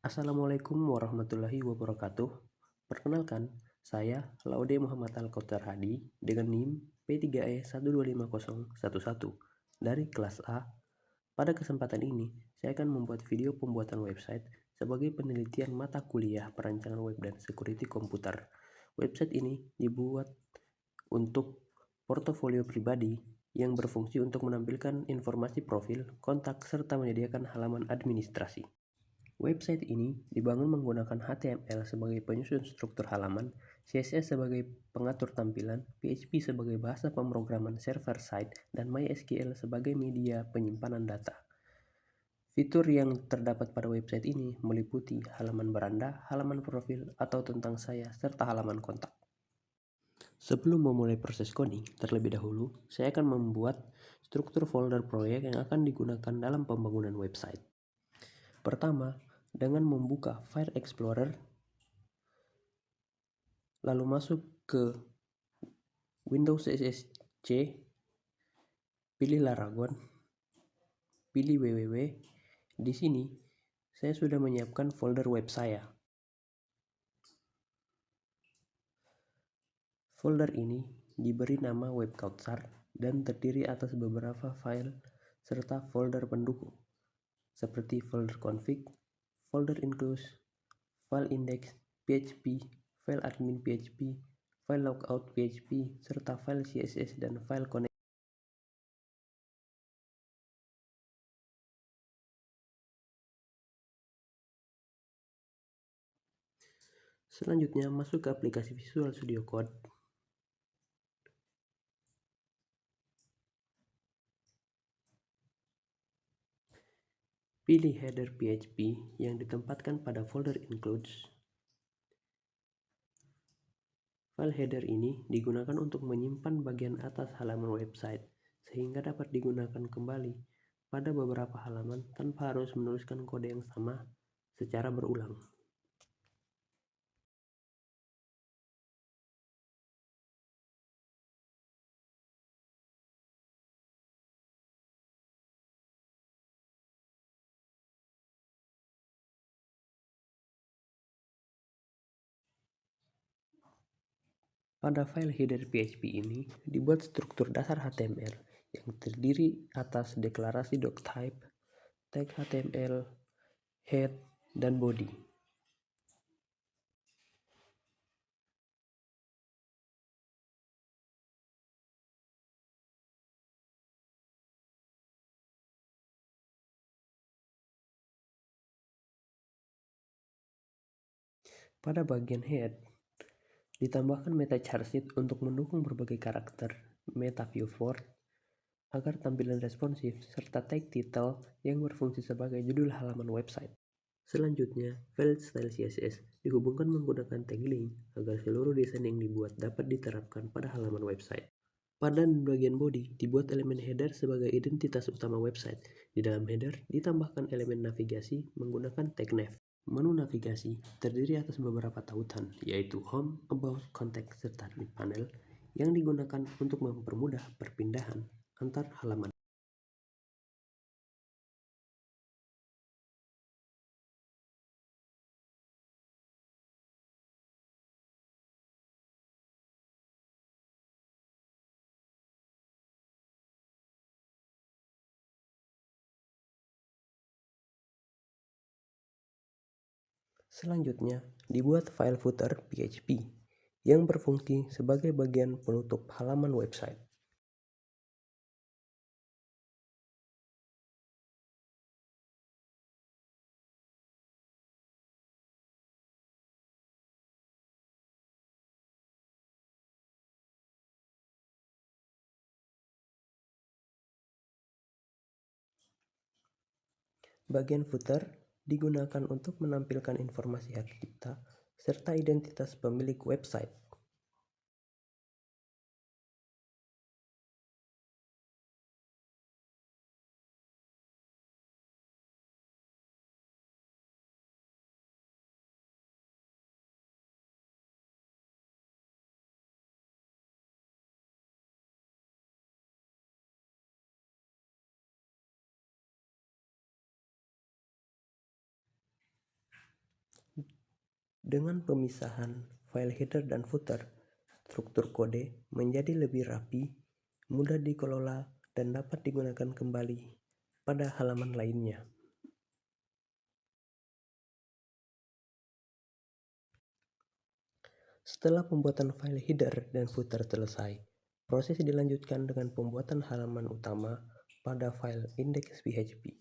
Assalamualaikum warahmatullahi wabarakatuh. Perkenalkan, saya Laude Muhammad Al-Kautsar Hadi dengan NIM P3E125011 dari kelas A. Pada kesempatan ini, saya akan membuat video pembuatan website sebagai penelitian mata kuliah perancangan web dan security komputer. Website ini dibuat untuk portofolio pribadi yang berfungsi untuk menampilkan informasi profil, kontak, serta menyediakan halaman administrasi. Website ini dibangun menggunakan HTML sebagai penyusun struktur halaman, CSS sebagai pengatur tampilan, PHP sebagai bahasa pemrograman server-side, dan MySQL sebagai media penyimpanan data. Fitur yang terdapat pada website ini meliputi halaman beranda, halaman profil, atau tentang saya, serta halaman kontak. Sebelum memulai proses coding, terlebih dahulu, saya akan membuat struktur folder proyek yang akan digunakan dalam pembangunan website. Pertama, dengan membuka File Explorer, lalu masuk ke Windows SSC, pilih Laragon, pilih www. Di sini, saya sudah menyiapkan folder web saya. Folder ini diberi nama Web Kautsar dan terdiri atas beberapa file serta folder pendukung, seperti folder config, folder include, file index, PHP, file admin PHP, file logout PHP, serta file CSS dan file connect. Selanjutnya, masuk ke aplikasi Visual Studio Code. Pilih header PHP yang ditempatkan pada folder includes. File header ini digunakan untuk menyimpan bagian atas halaman website, sehingga dapat digunakan kembali pada beberapa halaman tanpa harus menuliskan kode yang sama secara berulang. Pada file header PHP ini dibuat struktur dasar HTML yang terdiri atas deklarasi.type, tag HTML, head, dan body. Pada bagian head, ditambahkan meta chartsheet untuk mendukung berbagai karakter, meta viewport agar tampilan responsif, serta tag title yang berfungsi sebagai judul halaman website. Selanjutnya, file style CSS dihubungkan menggunakan tag link agar seluruh desain yang dibuat dapat diterapkan pada halaman website. Pada bagian body, dibuat elemen header sebagai identitas utama website. Di dalam header, ditambahkan elemen navigasi menggunakan tag nav. Menu navigasi terdiri atas beberapa tautan, yaitu Home, About, Contact, serta Mid Panel yang digunakan untuk mempermudah perpindahan antar halaman. Selanjutnya, dibuat file footer PHP yang berfungsi sebagai bagian penutup halaman website. Bagian footer digunakan untuk menampilkan informasi hak cipta serta identitas pemilik website. Dengan pemisahan file header dan footer, struktur kode menjadi lebih rapi, mudah dikelola, dan dapat digunakan kembali pada halaman lainnya. Setelah pembuatan file header dan footer selesai, proses dilanjutkan dengan pembuatan halaman utama pada file index.php.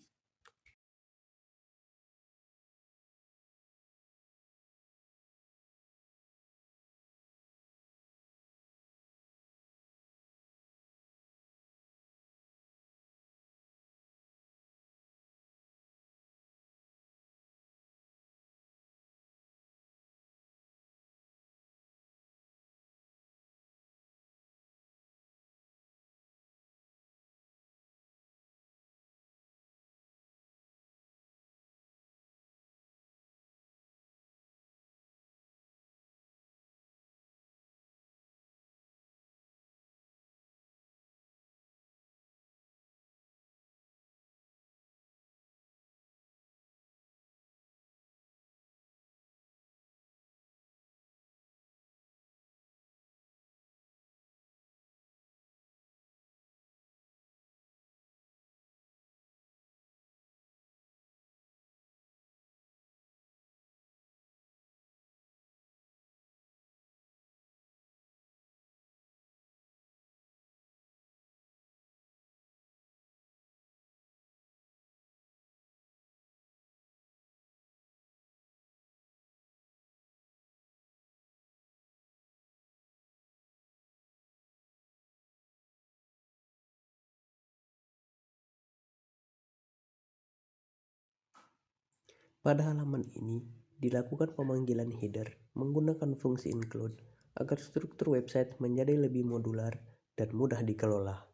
Pada halaman ini, dilakukan pemanggilan header menggunakan fungsi include agar struktur website menjadi lebih modular dan mudah dikelola.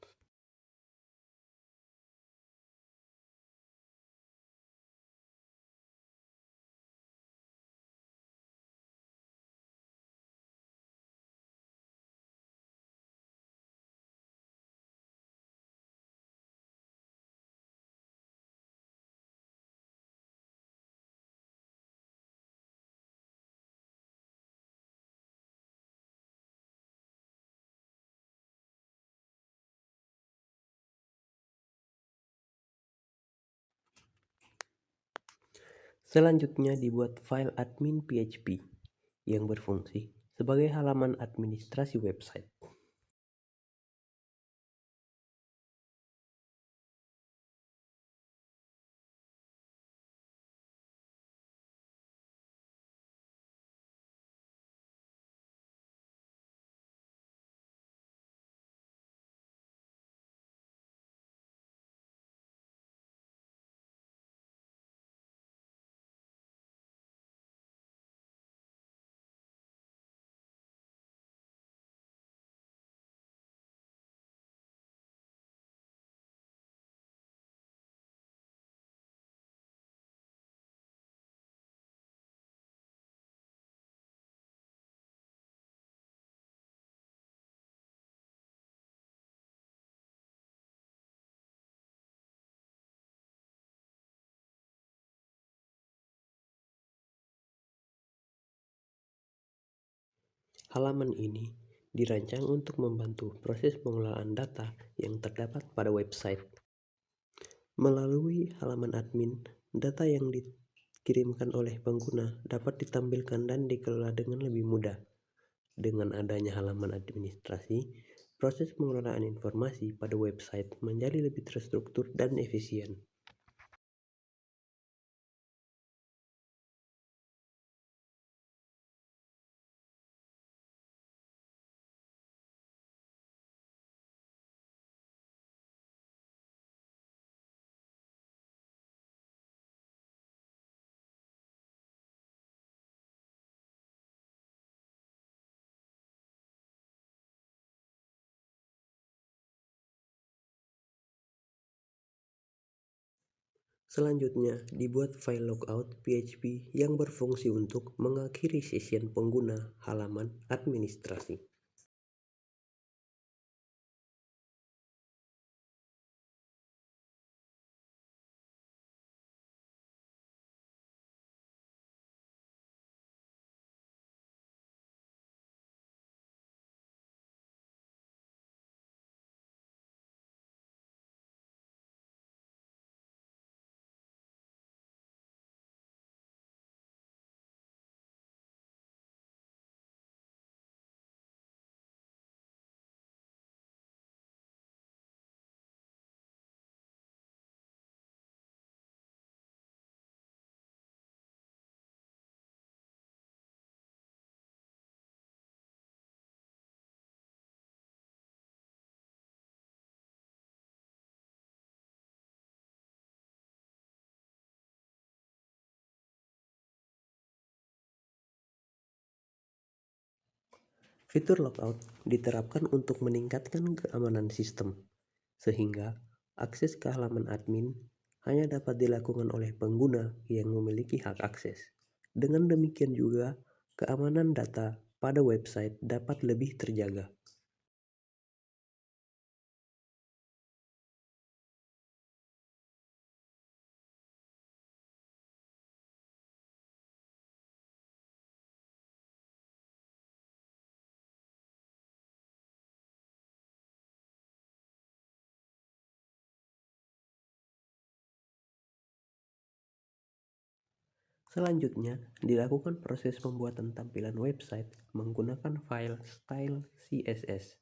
Selanjutnya dibuat file admin.php yang berfungsi sebagai halaman administrasi website. Halaman ini dirancang untuk membantu proses pengelolaan data yang terdapat pada website. Melalui halaman admin, data yang dikirimkan oleh pengguna dapat ditampilkan dan dikelola dengan lebih mudah. Dengan adanya halaman administrasi, proses pengelolaan informasi pada website menjadi lebih terstruktur dan efisien. Selanjutnya, dibuat file logout.php yang berfungsi untuk mengakhiri session pengguna halaman administrasi. Fitur logout diterapkan untuk meningkatkan keamanan sistem, sehingga akses ke halaman admin hanya dapat dilakukan oleh pengguna yang memiliki hak akses. Dengan demikian juga, keamanan data pada website dapat lebih terjaga. Selanjutnya, dilakukan proses pembuatan tampilan website menggunakan file style CSS.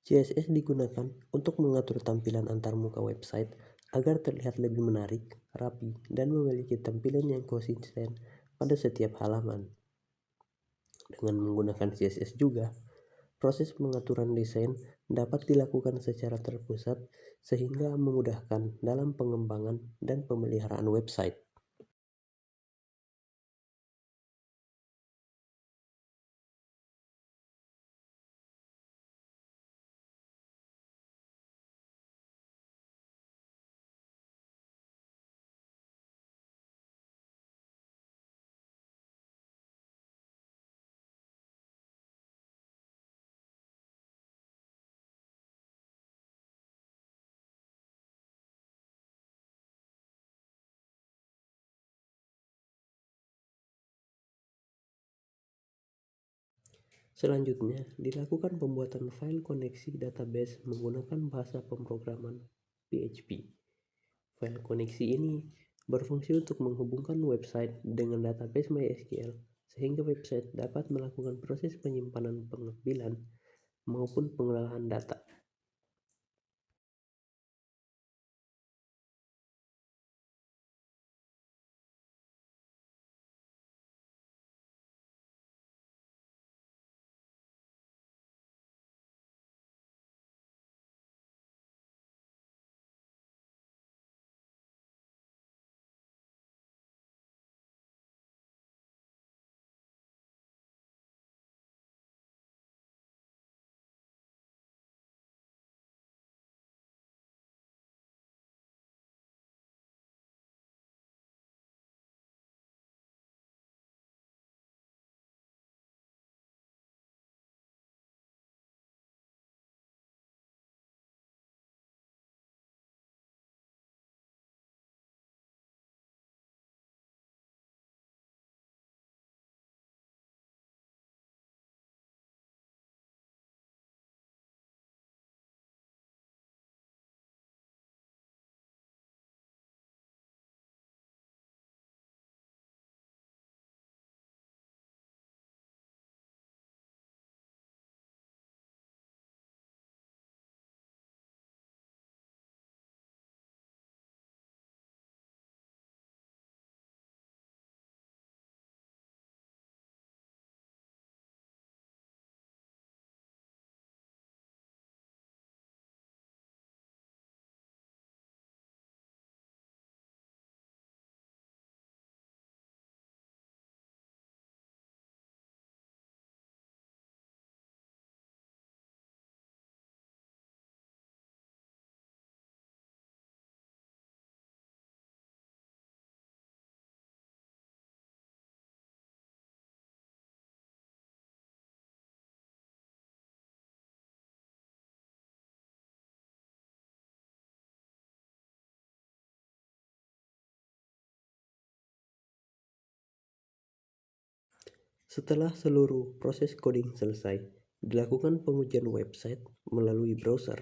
CSS digunakan untuk mengatur tampilan antarmuka website agar terlihat lebih menarik, rapi, dan memiliki tampilan yang konsisten pada setiap halaman. Dengan menggunakan CSS juga, proses pengaturan desain dapat dilakukan secara terpusat sehingga memudahkan dalam pengembangan dan pemeliharaan website. Selanjutnya, dilakukan pembuatan file koneksi database menggunakan bahasa pemrograman PHP. File koneksi ini berfungsi untuk menghubungkan website dengan database MySQL sehingga website dapat melakukan proses penyimpanan pengambilan maupun pengolahan data. Setelah seluruh proses coding selesai, dilakukan pengujian website melalui browser.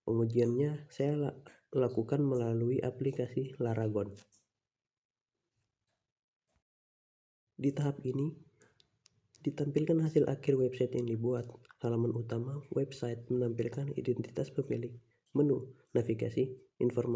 Pengujiannya saya lakukan melalui aplikasi Laragon. Di tahap ini, ditampilkan hasil akhir website yang dibuat. Halaman utama website menampilkan identitas pemilik, menu, navigasi, informasi.